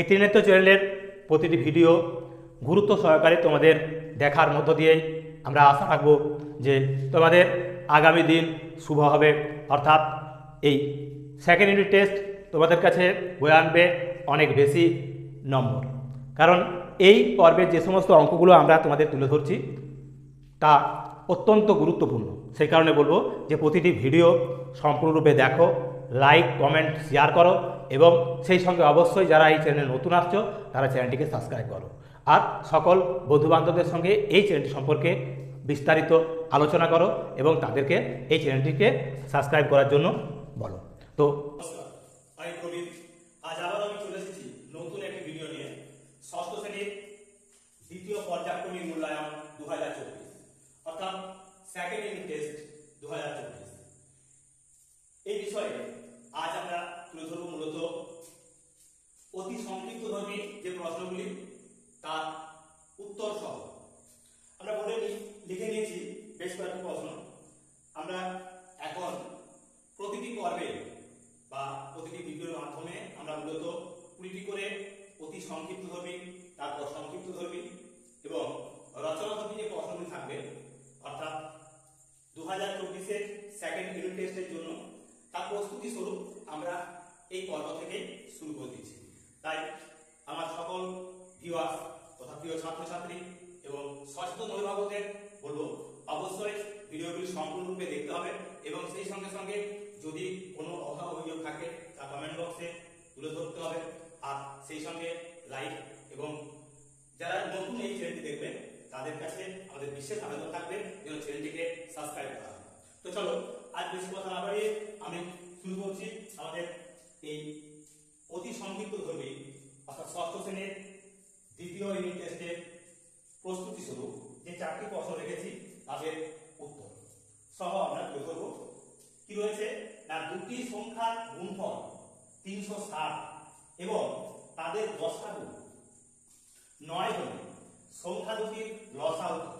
একটি নেত্র চ্যানেলের প্রতিটি ভিডিও গুরুত্ব সহকারে তোমাদের দেখার মধ্য দিয়েই আমরা আশা রাখব যে তোমাদের আগামী দিন শুভ হবে, অর্থাৎ এই সেকেন্ড ইউনিট টেস্ট তোমাদের কাছে বয়ে আনবে অনেক বেশি নম্বর। কারণ এই পর্বের যে সমস্ত অঙ্কগুলো আমরা তোমাদের তুলে ধরছি তা অত্যন্ত গুরুত্বপূর্ণ। সেই কারণে বলবো যে প্রতিটি ভিডিও সম্পূর্ণরূপে দেখো, লাইক কমেন্ট শেয়ার করো এবং সেই সঙ্গে অবশ্যই যারা এই চ্যানেলে নতুন আসছো তারা চ্যানেলটিকে সাবস্ক্রাইব করো। আর সকল বন্ধুবান্ধবদের সঙ্গে এই চ্যানেলটি সম্পর্কে বিস্তারিত আলোচনা করো এবং তাদেরকে এই চ্যানেলটিকে সাবস্ক্রাইব করার জন্য বলো। তো আমি প্রবীর, আজ আবার আমি চলে এসেছি নতুন একটি ভিডিও নিয়ে। ষষ্ঠ শ্রেণীর দ্বিতীয় পর্যায়ক্রমিক মূল্যায়ন 2024, অর্থাৎ সেকেন্ড ইউনিট টেস্ট 2024। এই বিষয়ে আজ আমরা তুলে ধরব মূলত অতি সংক্ষিপ্তধর্মী যে প্রশ্নগুলি তার উত্তর সহ। আমরা বলে লিখে নিয়েছি বেশ কয়েকটি প্রশ্ন। আমরা এখন প্রতিটি পর্বে বা প্রতিটি ভিডিওর মাধ্যমে আমরা মূলত 20টি করে অতি সংক্ষিপ্তধর্মী, তারপর সংক্ষিপ্তধর্মী এবং রচনাধর্মী যে প্রশ্নগুলি থাকবে, অর্থাৎ 2024-এর সেকেন্ড ইউনিট টেস্টের জন্য তার প্রস্তুতি স্বরূপ আমরা এই পর্ব থেকে শুরু করে দিচ্ছি। তাই আমার সকল ভিউয়ার্স তথা প্রিয় ছাত্রছাত্রী এবং সচেতন অভিভাবকদের বলবো অবশ্যই ভিডিওগুলি সম্পূর্ণরূপে দেখতে হবে এবং সেই সঙ্গে সঙ্গে যদি কোনো অভাব অভিযোগ থাকে তা কমেন্ট বক্সে তুলে ধরতে হবে। আর সেই সঙ্গে লাইক এবং যারা নতুন এই চ্যানেলটি দেখবে তাদের কাছে আমাদের বিশেষ আবেদন থাকবে যেন চ্যানেলটিকে সাবস্ক্রাইব করা হয়। তো চলো আজ বেশি কথা না বাড়িয়ে আমি শুরু করছি আমাদের এই অতি সংক্ষিপ্তধর্মী অর্থাৎ ষষ্ঠ শ্রেণীর দ্বিতীয় ইউনিট টেস্টের প্রস্তুতি স্বরূপ যে 4টি প্রশ্ন রেখেছি তাদের উত্তর সহ আমরা তুলে ধরব। কি রয়েছে না, দুটি সংখ্যার গুণফল 360 এবং তাদের লসাগু 9 হলে সংখ্যা দুটির লসাগু কত?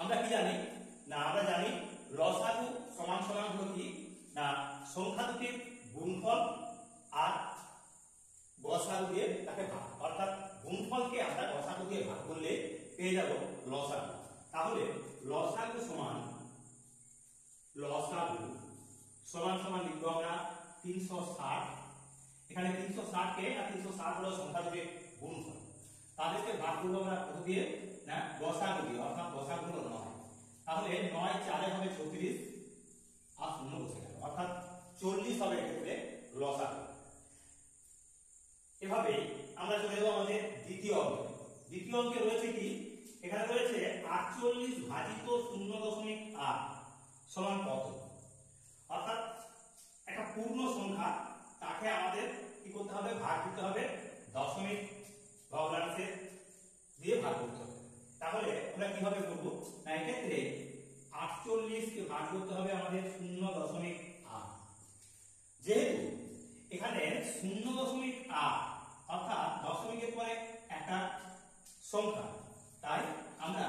আমরা কি জানি না, আমরা জানি লসাগু সমান সমান হলো কি না সংখ্যা দুটির গুণফল আর লসাগু দিয়ে তাকে ভাগ, অর্থাৎ গুণফলকে আমরা লসাগু দিয়ে ভাগ করলে পেয়ে যাব লসাগু। তাহলে লসাগু সমান লিখবো আমরা 360। এখানে 360 কে আর 360 হলো সংখ্যা দুটির গুণফল, তাদেরকে ভাগ করবো আমরা কত দিয়ে না লসাগু দিয়ে, অর্থাৎ লসাগু হলো 9। তাহলে 9 4 হবে 36 আর 0 বসে গেল, অর্থাৎ 40 হবে এক্ষেত্রে লসাগু। এভাবে আমরা চলে যাবো আমাদের দ্বিতীয় অঙ্কে। দ্বিতীয় অঙ্কে রয়েছে কি, এখানে রয়েছে 48 ভাজিত 0.8 সমান কত? অর্থাৎ একটা পূর্ণ সংখ্যা তাকে আমাদের কি করতে হবে, ভাগ দিতে হবে দশমিক ভগ্নাংশে দিয়ে ভাগ করতে হবে। তাহলে আমরা কিভাবে করব না, এক্ষেত্রে 48 কে ভাগ করতে হবে আমাদের 0.8। যেহেতু এখানে 0.8 অর্থাৎ দশমিকের পরে একটা সংখ্যা, তাই আমরা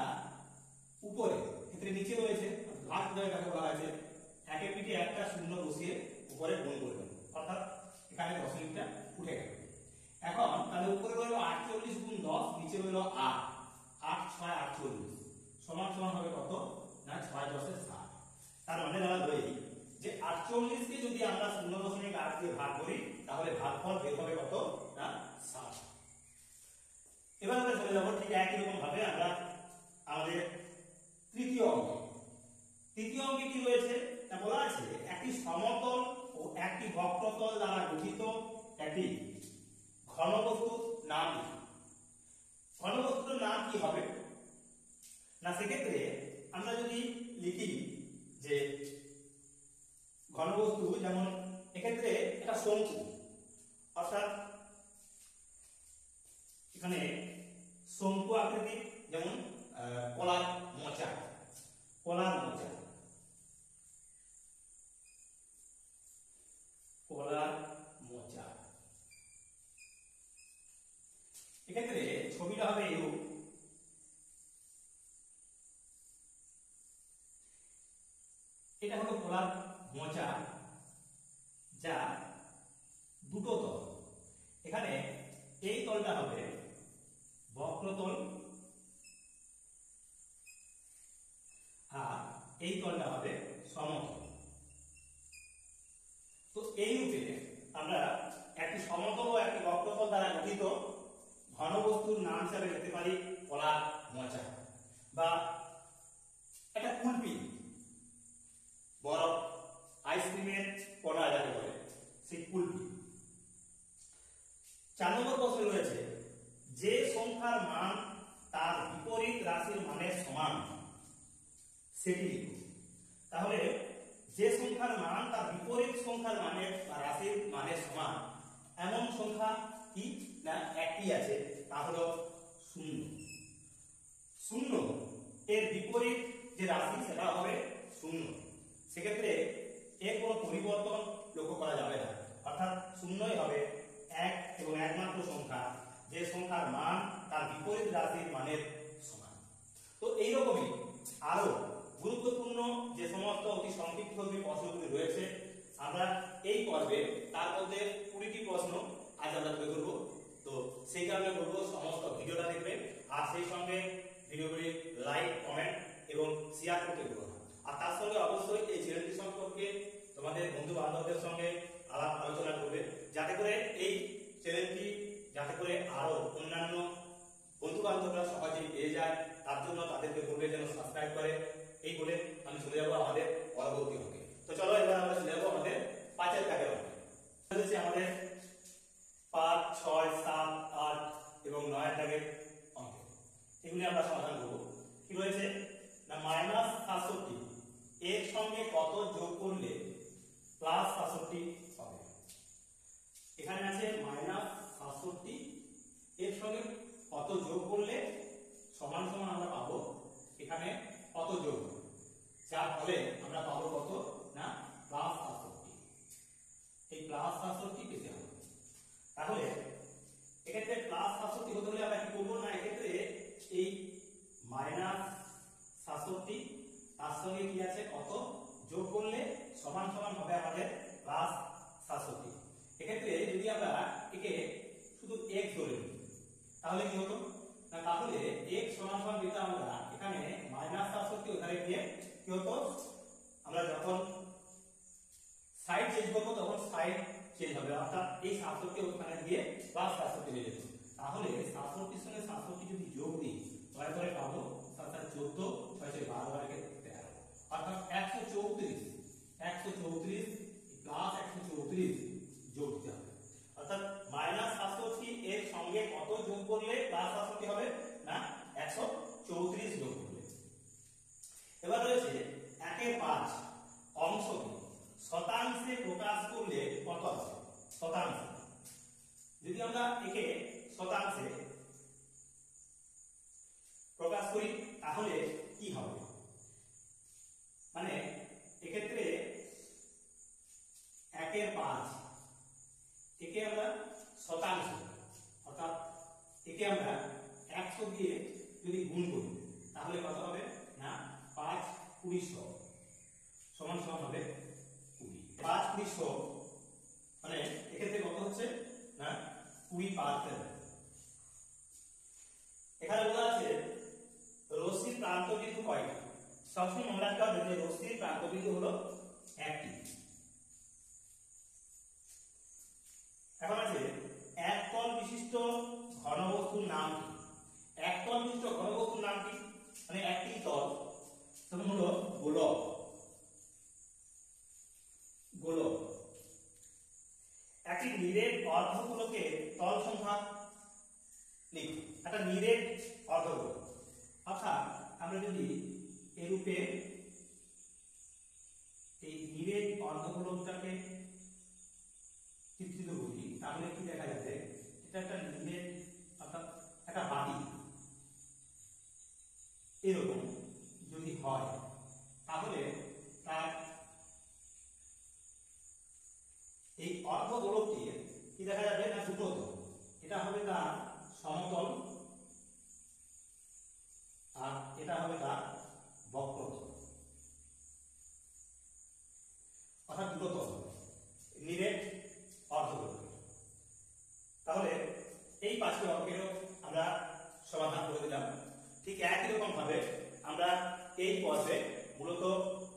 উপরে ক্ষেত্রে নিচে রয়েছে ভাগ করে কাকে বলা হয়েছে, একের পিঠে একটা শূন্য বসিয়ে উপরে গুণ করবেন, অর্থাৎ এখানে দশমিকটা উঠে গেল। এখন তাহলে উপরে রইল 48 গুণ 10, নিচে রইল 8, 8 6 48 সমান সমান হবে কত না 6 10 60। তার মানে দাঁড়ালো এই যে 48 কে যদি আমরা 0.8 দিয়ে ভাগ করি তাহলে ভাগফল বের হবে কত না 60। এবার আমরা চলে যাব ঠিক একই রকম ভাবে আমরা আমাদের তৃতীয় অঙ্কে। তৃতীয় অঙ্কে কি রয়েছে তা বলা আছে একটি সমতল ও একটি বক্রতল দ্বারা গঠিত একটি ঘনবস্তুর নাম কি? ঘনবস্তুর নাম কি হবে না, সেক্ষেত্রে আমরা যদি লিখি যে ঘনবস্তু, যেমন এক্ষেত্রে একটা শঙ্কু, অর্থাৎ এখানে শঙ্কু আকৃতি, যেমন কলার মোচা, এক্ষেত্রে ছবিটা হবে এরূপ। এটা হলো কলার মোচা, যা দুটো তল। এখানে এই তলটা হবে বক্রতল আর এই তলটা হবে সমতল। তো এই রূপে আমরা একটি সমতল ও একটি বক্রতল দ্বারা গঠিত ঘনবস্তুর নাম হিসাবে লিখতে পারি কলার মোচা বা একটা কুলপি, বরফ আইসক্রিমের কণা যাকে বলে সেই কুলপি। 4 নম্বর প্রশ্নে রয়েছে যে সংখ্যার মান তার বিপরীত রাশির মানের সমান সেটি লিখুন। তাহলে যে সংখ্যার মান তার বিপরীত সংখ্যার মানের বা রাশির মানের সমান এমন সংখ্যা কি না একটি আছে, তা হলো 0। 0 এর বিপরীত যে রাশি সেটা হবে 0। সেক্ষেত্রে এর কোনো পরিবর্তন লক্ষ্য করা যাবে না, অর্থাৎ 0ই হবে এক এবং একমাত্র সংখ্যা যে সংখ্যার মান তার বিপরীত রাশির মানের সমান। তো এইরকমই আরো গুরুত্বপূর্ণ যে সমস্ত অতি সংক্ষিপ্ত প্রশ্নগুলি রয়েছে আমরা এই পর্বে তার মধ্যে 20টি প্রশ্ন আজ আমরা তুলে ধরবো। তো সেই কারণে বলবো সমস্ত ভিডিওটা দেখবেন আর সেই সঙ্গে ভিডিওগুলি লাইক, কমেন্ট এবং শেয়ার করতে ভুলো না। আর তার সঙ্গে অবশ্যই এই চ্যানেলটি সম্পর্কে তোমাদের বন্ধু বান্ধবদের সঙ্গে আলাপ আলোচনা করবে, যাতে করে এই চ্যানেলটি যাতে করে আরো অন্যান্য বন্ধু বান্ধবরা সহজেই পেয়ে যায়, তার জন্য তাদেরকে বলবে যেন সাবস্ক্রাইব করে। এই বলে আমি চলে যাবো আমাদের পরবর্তী অঙ্কে। তো চলো এবার আমরা চলে যাবো আমাদের 5 দাগের অঙ্কে। আমাদের 5, 6, 7, 8 এবং 9 দাগের অঙ্কে এগুলি আমরা সমাধান করবো। কি রয়েছে না -67 এর সঙ্গে কত যোগ করলে +67 হবে। এখানে আছে -67 এর সঙ্গে কত যোগ করলে সমান সমান আমরা পাবো এখানে কত যোগ, যার ফলে আমরা পাবো কত না +67। এই +67 পেতে হবে। তাহলে এক্ষেত্রে +67 হতে হলে আমরা কি করবো না এক্ষেত্রে এই -67 তার সঙ্গে কি আছে কত যোগ করলে সমান সমান হবে আমাদের +67। এক্ষেত্রে যদি আমরা একে শুধু x ধরে নিই তাহলে কি হতো না, তাহলে x সমান সমান পেতে আমরা এখানে -67 ওখানে গিয়ে কি হতো, আমরা যখন সাইড চেঞ্জ করবো তখন সাইড চেঞ্জ হবে, অর্থাৎ এই 67 ওখানে গিয়ে +67 হয়ে যেত। তাহলে 67 সঙ্গে 67 যদি যোগ দিই তাহলে করে পাবো 7 14 6 12 বারে 13, অর্থাৎ 134 +134 যোগ দিতে হবে। অর্থাৎ -67 এর সঙ্গে কত যোগ করলে +67 হবে না 134 যোগ করলে। এবার রয়েছে 1/5 অংশকে শতাংশে প্রকাশ করলে কত হবে। শতাংশ যদি আমরা একে শতাংশে প্রকাশ করি তাহলে কি হবে, মানে এক্ষেত্রে 1/5 একে আমরা শতাংশ অর্থাৎ একে আমরা 100 দিয়ে যদি গুণ করি তাহলে কত হবে না 5 20 সমান সমান হবে 20। 5 20 মানে এক্ষেত্রে কত হচ্ছে না 20%। এখানে বলা আছে রশ্মির প্রান্তবিন্দু কয়টি। সবসময় মনে রাখতে হবে যে রশ্মির প্রান্তবিন্দু হলো একটি। এখন আছে একতল বিশিষ্ট ঘনবস্তুর নাম কি। একতল বিশিষ্ট ঘনবস্তুর নাম কি, মানে একটি তল তখন হলো গোলক। গোলক একটি নিরেট অর্ধগোলকের তল সংখ্যা লিখুন। একটা নিরেট অর্ধগোলক অর্থাৎ আমরা যদি এরূপে এই নিরেট অর্ধগোলকটাকে চিত্রিত করি তাহলে কি দেখা যাবে, এটা একটা নিরেট অর্থাৎ একটা বাটি এরকম যদি হয় তাহলে তার এই অর্ধগোলকটির কি দেখা যাবে না দুটো তল, এটা হবে তার সমতল আর এটা হবে তার বক্রতল, অর্থাৎ দুটো তল নিরেট অর্ধগোলক। তাহলে এই 5টি অঙ্কেরও আমরা সমাধান করে দিলাম। ঠিক একই রকম ভাবে আমরা এই পর্বে মূলত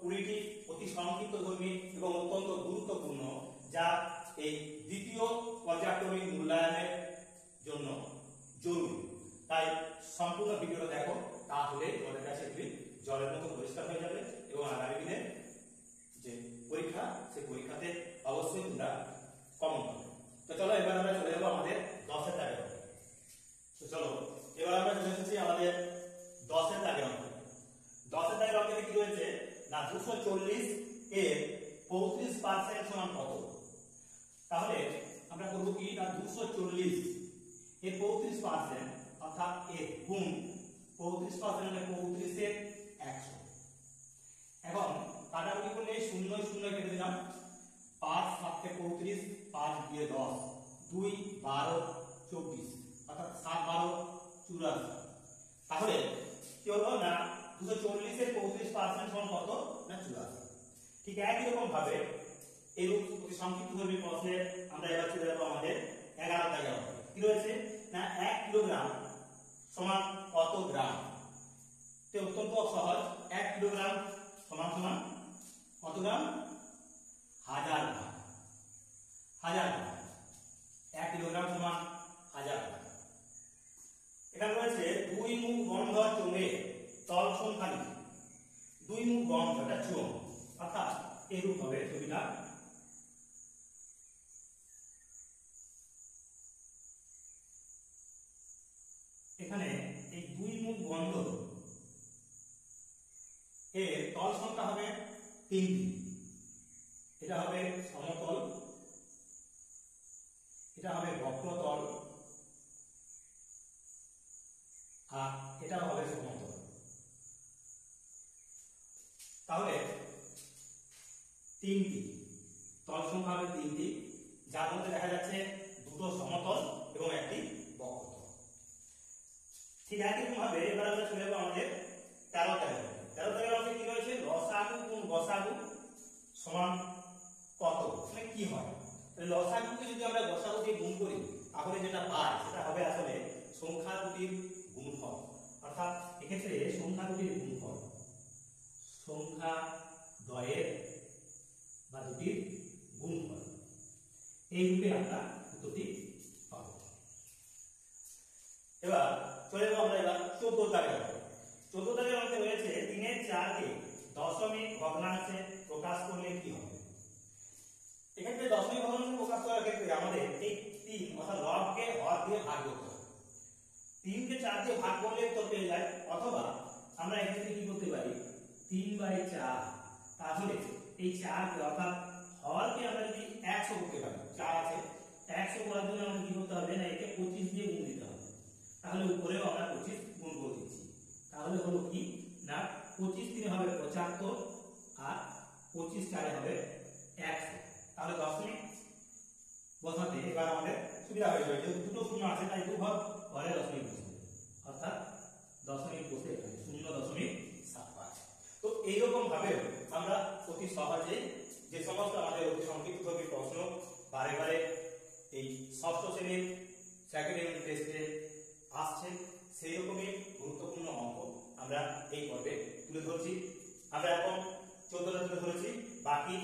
20টি অতি সংক্ষিপ্তধর্মী এবং অত্যন্ত গুরুত্বপূর্ণ, যা এই দ্বিতীয় পর্যায়ক্রমিক মূল্যায়নের জন্য জরুরি। তাই সম্পূর্ণ ভিডিওটা দেখো, তাহলে তোমাদের কাছে এগুলি জলের মতো পরিষ্কার হয়ে যাবে এবং আগামী দিনে যে পরীক্ষা, সেই পরীক্ষাতে অবশ্যই তোমরা কমন পাবে। তো চলো এবার আমরা চলে যাবো আমাদের 10-এর দাগের অঙ্কে। তো চলো এবার আমরা চলে এসেছি আমাদের 10-এর দাগের অঙ্কে। 10-এর দাগের অঙ্কে কি রয়েছে না 240 এর 35% সমান কত? তাহলে আমরা করব কি না 240 এর 35% অর্থাৎ এর গুণ 35% মানে 35 এর 100। এখন কাটাকুটি করলে 0 0 কেটে দিলাম, 5 7 কে 35, 5 দিয়ে 10, 2 12 24 অর্থাৎ 7 12 84। তাহলে কি হলো না 240 এর 35% সমান কত না 84। ঠিক একই রকম ভাবে এই অতি সংক্ষিপ্তধর্মী প্রশ্নের আমরা এবার চলে যাব আমাদের 11 দাগের অঙ্কে। কি রয়েছে না 1 কিলোগ্রাম সমান কত গ্রাম? তো অত্যন্ত সহজ, 1 কিলোগ্রাম সমান সমান কত গ্রাম? 1000 গ্রাম। 1000 গ্রাম 1 কিলোগ্রাম সমান 1000 গ্রাম। এখানে রয়েছে 2 মুখ বন্ধ চোঙে তল সংখ্যা লিখি। 2 মুখ বন্ধ এটা চোঙ, অর্থাৎ এরূপ হবে ছবিটা। এখানে এই 2 মুখ বন্ধ এর তল সংখ্যা হবে 3টি। এটা হবে সমতল, এটা হবে বক্রতল, আর এটা হবে সমতল। তাহলে 3টি তল সংখ্যা হবে 3টি, যার মধ্যে দেখা যাচ্ছে দুটো সমতল এবং একটি বক্রতল। ঠিক একই ভাবে এবার আমরা চলে যাবো আমাদের 13 দাগের। 13 দাগের অঙ্কে কি রয়েছে লসাগু গুণ গসাগু সমান কত? মানে কি হয়? লসাগুকে যদি আমরা গসাগু দিয়ে গুণ করি তাহলে যেটা পাই সেটা হবে আসলে সংখ্যা দুটির গুণফল। অর্থাৎ এক্ষেত্রে সংখ্যা দুটির গুণফল, সংখ্যা দ্বয়ের বা দুটির গুণফল, এই রূপে আমরা উত্তরটি পাবো। এবার চলে যাবো আমরা এবার 14 দাগের অঙ্কে। 14 দাগের অঙ্কে রয়েছে 3-এর 4 কে দশমিক ভগ্নাংশে প্রকাশ করলে কি হবে? এক্ষেত্রে দশমিক ভগ্নাংশে প্রকাশ করার ক্ষেত্রে আমাদের এই 3 অর্থাৎ লবকে হর দিয়ে ভাগ করতে হবে। 3 কে 4 দিয়ে ভাগ করলে উত্তর পেয়ে যায়, অথবা আমরা এক্ষেত্রে কি করতে পারি 3/4। তাহলে এই 4 কে অর্থাৎ হরকে আমরা যদি 100 করতে পারি, 4 আছে 100 করার জন্য আমাদের কি করতে হবে না একে 25 দিয়ে গুণ দিতে হবে। তাহলে উপরেও আমরা 25 গুণ করে দিচ্ছি। তাহলে হলো কি না 25 3 হবে 75 আর 25 4 হবে 100। তাহলে দশমিক বসাতে এবার আমাদের সুবিধা হয়ে যাবে, যেহেতু দুটো শূন্য আছে তাই দুই ঘর ঘরে দশমিক বসবে, অর্থাৎ দশমিক বসে এখানে 0.75। তো এইরকম ভাবে আমরা অতি সহজে যে সমস্ত আমাদের অতি সংক্ষিপ্তধর্মী প্রশ্ন বারে বারে এই ষষ্ঠ শ্রেণীর সেকেন্ড ইউনিট টেস্টে আসছে, সেই রকমই গুরুত্বপূর্ণ অঙ্ক আমরা এই পর্বে তুলে ধরছি। আমরা এখন 14টা তুলে ধরেছি, বাকি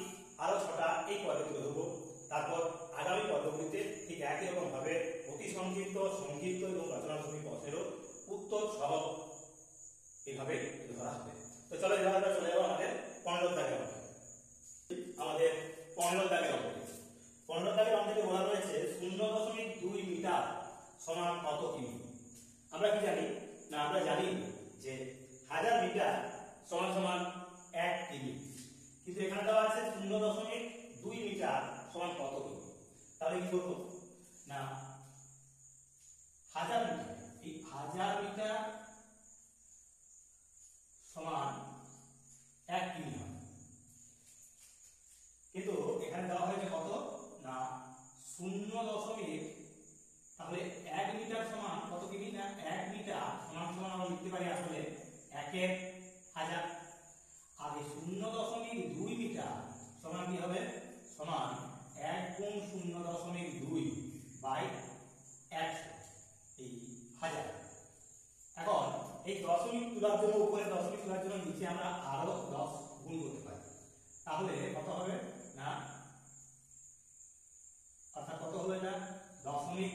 আরো 6টা এই পর্বে তুলে ধরবো। তারপর আগামী পর্বগুলিতে ঠিক একই রকম ভাবে অতি সংক্ষিপ্ত, সংক্ষিপ্ত এবং রচনাধর্মী প্রশ্নেরও উত্তর সহ এইভাবে তুলে ধরা হবে। তো চলো এবার আমরা চলে যাবো আমাদের 15 দাগের অঙ্কে। আমাদের 15 দাগের অঙ্কে 15 দাগের অঙ্কে বলা রয়েছে 0.2 মিটার সমান কত কিমি? আমরা কি জানি না আমরা জানি যে 1000 মিটার সমান সমান 1 কিমি, কিন্তু এখানে দেওয়া আছে 0.2 মিটার সমান কত কিমি। তাহলে কি করব না 1000 মিটার, এই 1000 মিটার সমান 1 কিমি হয়, কিন্তু এখানে দেওয়া হয়েছে কত না 0. তাহলে 1 মিটার সমান কত কিমি না 1 মিটার সমান সমান আমরা লিখতে পারি আসলে 1 1000, আর এই 0.2 মিটার সমান কি হবে সমান 1 গুণ 0.2 বাই 100। এই দশমিক তোলার জন্য উপরে দশমিক তোলার জন্য নিচে আমরা আরো 10 গুণ করতে পারি, তাহলে কত হবে না, অর্থাৎ কত হবে না দশমিক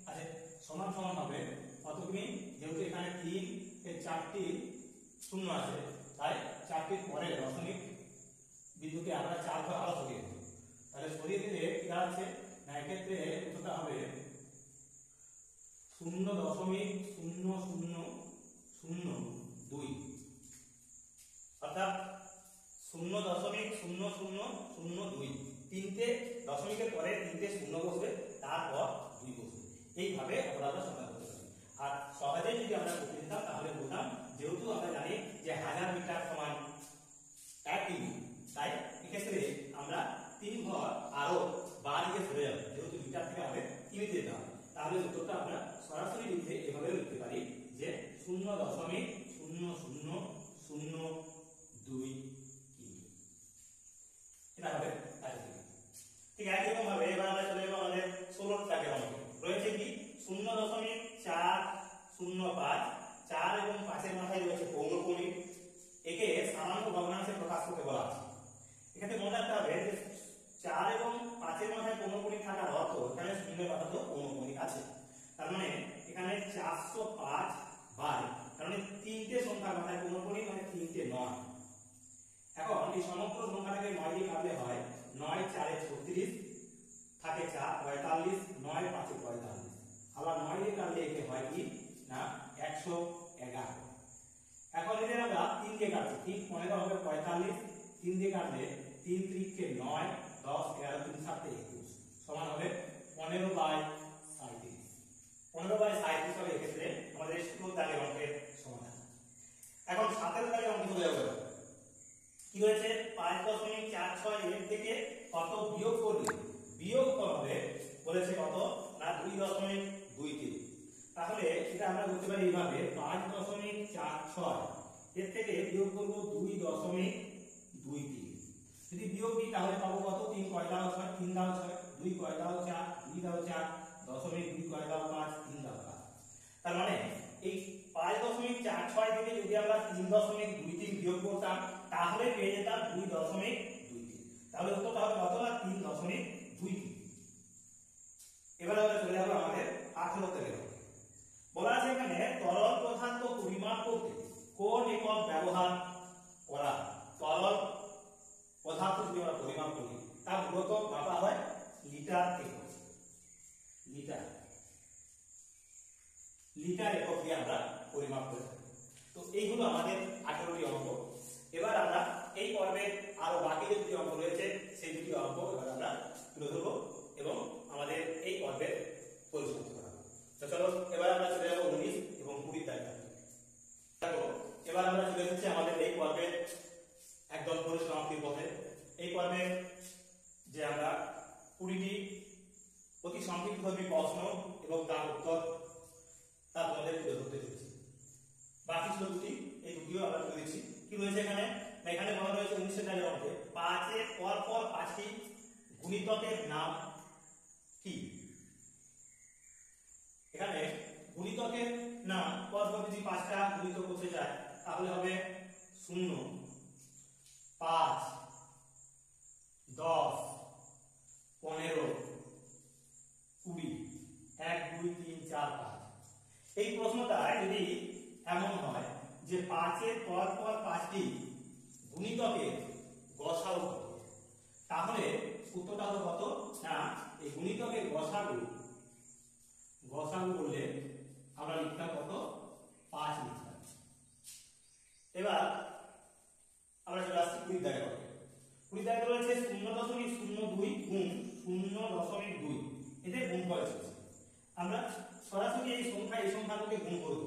আছে সমান সমান হবে কতগুলি, যেহেতু এখানে 3 এর 4টি শূন্য আছে তাই 4টির পরে দশমিক বিন্দুকে আমরা 4 ঘর আরো সরিয়ে দেব, তাহলে সরিয়ে দিলে কি দাঁড়াচ্ছে না এক্ষেত্রে উত্তরটা হবে 0.0002, অর্থাৎ 0.0002, তিনটে দশমিকের পরে তিনটে শূন্য বসবে, তারপর 2 বসবে। এইভাবে আমরা সমাধান করতে পারি। আর সহজেই যদি আমরা করতে দিতাম তাহলে বলতাম, যেহেতু আমরা জানি যে 1000 মিটার সমান 1 কিমি, তাই এক্ষেত্রে আমরা 3 ঘর আরো বাড়িয়ে সরে যাব, যেহেতু মিটার থেকে আমাদের কিমিতে যেতে হবে। তাহলে উত্তরটা আমরা সরাসরি লিখতে এভাবে লিখতে পারি যে 0.0002 কিমি, এটা হবে ঠিক একই ভাবে। এবার আমরা চলে যাব আমাদের 16 দাগের অঙ্কে। রয়েছে কি 0.405, 4 এবং 5 এর মাথায় রয়েছে পৌনঃপুনি, একে সামান্য ভগ্নাংশে প্রকাশ করতে বলা আছে। এখানে মনে রাখতে হবে যে 4 এবং 5 এর মাথায় পৌনঃপুনি থাকার অর্থ এখানে শূন্যের মাথায় তো পৌনঃপুনি আছে, তার মানে এখানে 405 বাই, কারণ তিনটে সংখ্যার মাথায় পৌনঃপুনি মানে তিনটে 9। এখন এই সমগ্র সংখ্যাটাকে 9 দিয়ে কাটলে হয় 9 4 36 থাকে 4 45, 9 5 45, আবার 9 দিয়ে কাটলে একে হয় কি না 111। এখন এদের আমরা 3 দিয়ে কাটছি, ঠিক 15 হবে 45, 3 দিয়ে কাটলে 3 3 কে 9, 10 11 3 7 21 সমান হবে 15/37। 15/37 হবে এক্ষেত্রে আমাদের 16 দাগের অঙ্কের সমাধান। এখন 17 দাগের অঙ্ক চলে যাবে। কি রয়েছে 5.46 এর থেকে কত বিয়োগ করলে বিয়োগ হবে বলেছে কত না 2.23। তাহলে এটা আমরা করতে পারি এইভাবে 5.46 এর থেকে বিয়োগ করব 2.23। যদি বিয়োগ দিই তাহলে পাবো কত 3 কয় দাও 6, 3 দাও 6, 2 কয় দাও 4, 2 দাও 4, 2 কয় দাও 5, 3 দাও 5। তার মানে এই 5.46 থেকে যদি আমরা 3.23 বিয়োগ করতাম তাহলে পেয়ে যেতাম 2.23। তাহলে উত্তরটা হবে কত না 3.23। এবার আমরা চলে যাব আমাদের 18 থেকে। বলা আছে এখানে তরল পদার্থ পরিমাপ করতে কোন একক ব্যবহার করা। তরল পদার্থ যদি আমরা পরিমাপ করি তা মূলত মাপা হয় লিটার একক, লিটার একক দিয়ে আমরা পরিমাপ করে থাকি। তো এইগুলো আমাদের 18টি অঙ্ক। এবার আমরা এই পর্বে আরো বাকি যে দুটি অঙ্ক রয়েছে সেই দুটি অঙ্ক এবার আমরা তুলে ধরবো এবং আমাদের এই পর্বের পরিসমাপ্তি করাবো। তো চলো এবার আমরা চলে যাবো 19 এবং 20 দাগে। দেখো এবার আমরা চলে এসেছি আমাদের এই পর্বের একদম পরিসমাপ্তির পথে। এই পর্বে যে আমরা 20টি অতি সংক্ষিপ্তভাবে প্রশ্ন এবং তার উত্তর তা তোমাদের তুলে ধরতে চলেছি। বাকি ছিল দুটি, এই দুটিও আমরা তুলে দিচ্ছি। কি রয়েছে এখানে, এখানে বলা রয়েছে 19 দাগের অঙ্কে 5 এর পর পর 5টি গুণিতকের নাম কি। এখানে গুণিতকের নাম পরপর যদি 5টা গুণিতক করতে যায় তাহলে হবে 0, 5, 10, 15, 20, 1 2 3 4 5। এই প্রশ্নটা যদি এমন হয় যে 5 এর পর পর 5টি গুণিতকের গসাগু কত, তাহলে উত্তরটা হলো কত না এই গুণিতকের গসাগু বললে আমরা লিখতাম কত 5 লিখতাম। এবার আমরা চলে আসছি 20 দাগে। 20 দাগে রয়েছে 0.02 গুণ 0.2, এদের গুণ করে চলছে। আমরা সরাসরি এই সংখ্যাগুলোকে গুণ করব,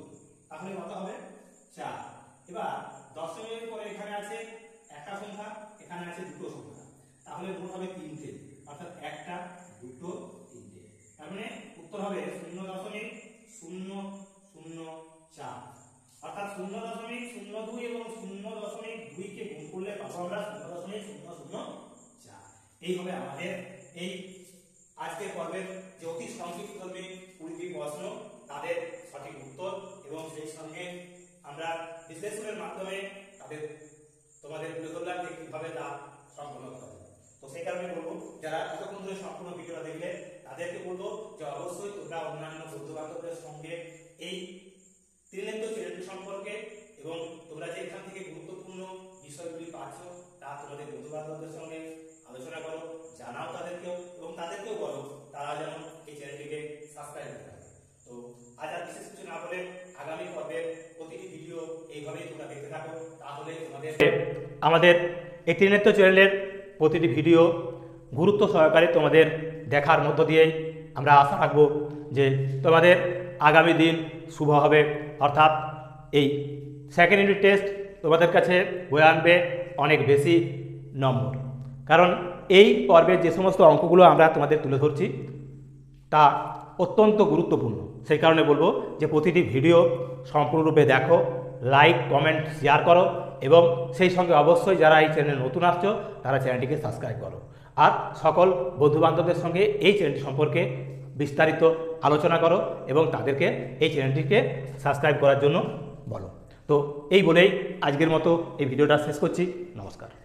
তাহলে কত হবে 4। এবার দশমিকের পরে এখানে আছে একটা সংখ্যা, এখানে আছে দুটো সংখ্যা, তাহলে গুণ হবে 3টে, অর্থাৎ একটা, দুটো, 3টে। তার মানে উত্তর হবে 0.004, অর্থাৎ 0.02 এবং 0.2 কে গুণ করলে পাবো আমরা 0.004। এই হবে আমাদের এই আজকের পর্বের যে অতি সংক্ষিপ্ত 20টি প্রশ্ন তাদের সঠিক উত্তর এবং সেই সঙ্গে আমরা বিশ্লেষণের মাধ্যমে তোমাদের তুলে ধরলাম যে কিভাবে তা সম্পন্ন করা যায়। তো সেই কারণে বলবো যারা এতক্ষণ ধরে সম্পূর্ণ ভিডিওটা দেখলে তাদেরকে বলবো যে অবশ্যই তোমরা অন্যান্য বন্ধু বান্ধবদের সঙ্গে এই ত্রিনেত্র চ্যানেলটি সম্পর্কে এবং তোমরা যে এখান থেকে গুরুত্বপূর্ণ বিষয়গুলি পাচ্ছ তা তোমাদের বন্ধু বান্ধবদের সঙ্গে আলোচনা করো, জানাও তাদেরকেও এবং তাদেরকেও বলো তারা যেন এই চ্যানেলটিকে সাবস্ক্রাইব করে। তো আজ আর বিশেষ কিছু না বলে আগামী পর্বের প্রতিটি ভিডিও এইভাবেই তোমরা দেখতে থাকো, তাহলে তোমাদের আমাদের এই ত্রিনেত্র চ্যানেলের প্রতিটি ভিডিও গুরুত্ব সহকারে তোমাদের দেখার মধ্য দিয়েই আমরা আশা রাখব যে তোমাদের আগামী দিন শুভ হবে। অর্থাৎ এই সেকেন্ড ইউনিট টেস্ট তোমাদের কাছে বয়ে আনবে অনেক বেশি নম্বর, কারণ এই পর্বের যে সমস্ত অঙ্কগুলো আমরা তোমাদের তুলে ধরছি তা অত্যন্ত গুরুত্বপূর্ণ। সেই কারণে বলবো যে প্রতিটি ভিডিও সম্পূর্ণরূপে দেখো, লাইক কমেন্ট শেয়ার করো এবং সেই সঙ্গে অবশ্যই যারা এই চ্যানেলে নতুন আসছো তারা চ্যানেলটিকে সাবস্ক্রাইব করো। আর সকল বন্ধুবান্ধবদের সঙ্গে এই চ্যানেলটি সম্পর্কে বিস্তারিত আলোচনা করো এবং তাদেরকে এই চ্যানেলটিকে সাবস্ক্রাইব করার জন্য বলো। তো এই বলেই আজকের মতো এই ভিডিওটা শেষ করছি। নমস্কার।